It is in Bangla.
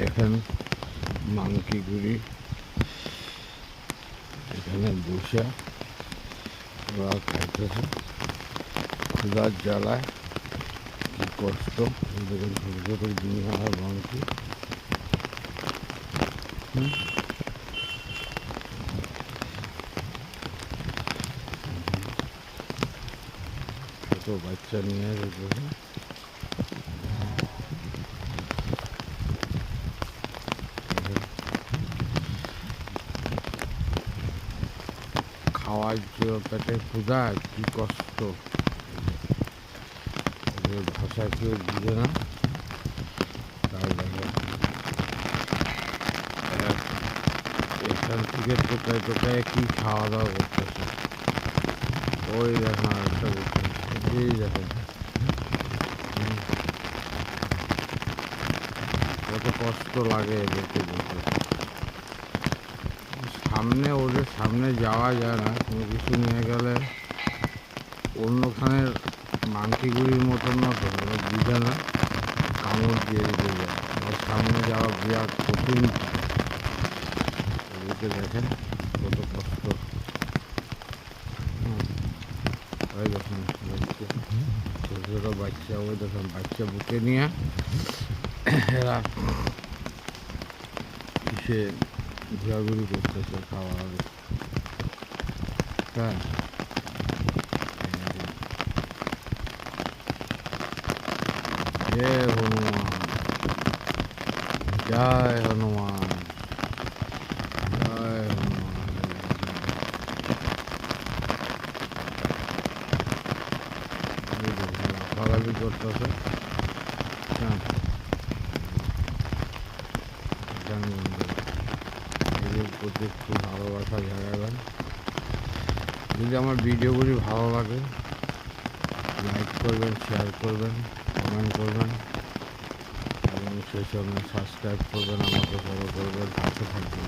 এখন মাংকিগুড়ি এখানে বসে ওরা খাইতেছে ক্ষুধার জ্বালায় কি কষ্ট। দেখুন ছোটো ছোটো দুনিয়া মাংকি ছোটো বাচ্চা নিয়ে দেখুন খাওয়ার জন্য পেটে ক্ষুধা কি কষ্ট, ভাষা কেউ বুঝে না। তাই দেখেন এখান থেকে টোকায় টোকায় কি খাওয়া দাওয়া করতেছে। ওই দেখেন আরেকটা করতেছে, এই দেখেন কত কষ্ট লাগে এদেরকে দেখে। সামনে ওদের সামনে যাওয়া যায় না, কোনো কিছু নিয়ে গেলে অন্যখানের মাংকিগুড়ির মতন না, তো বুঝে না, কামড় দিয়ে দিতে যায়। ওর সামনে যাওয়া বিরাট কঠিন। ওদেরকে দেখেন কত কষ্ট। ওই দেখুন বাচ্চা, ছোটো ছোটো বাচ্চা, ওই দেখুন বাচ্চা বুকে নিয়ে এরা কিসে ঘোরাঘুরি করতেছে খাওয়ার। হ্যাঁ জয় হনুমান, জয় হনুমান, জয় হনুমান। লাফালাফি করতেছে। হ্যাঁ এদের প্রতি একটু ভালোবাসা জানাবেন। যদি আমার ভিডিওগুলি ভালো লাগে লাইক করবেন, শেয়ার করবেন, কমেন্ট করবেন এবং সেই সঙ্গে সাবস্ক্রাইব করবেন, আমাকে ফলো করবেন, পাশে থাকবেন।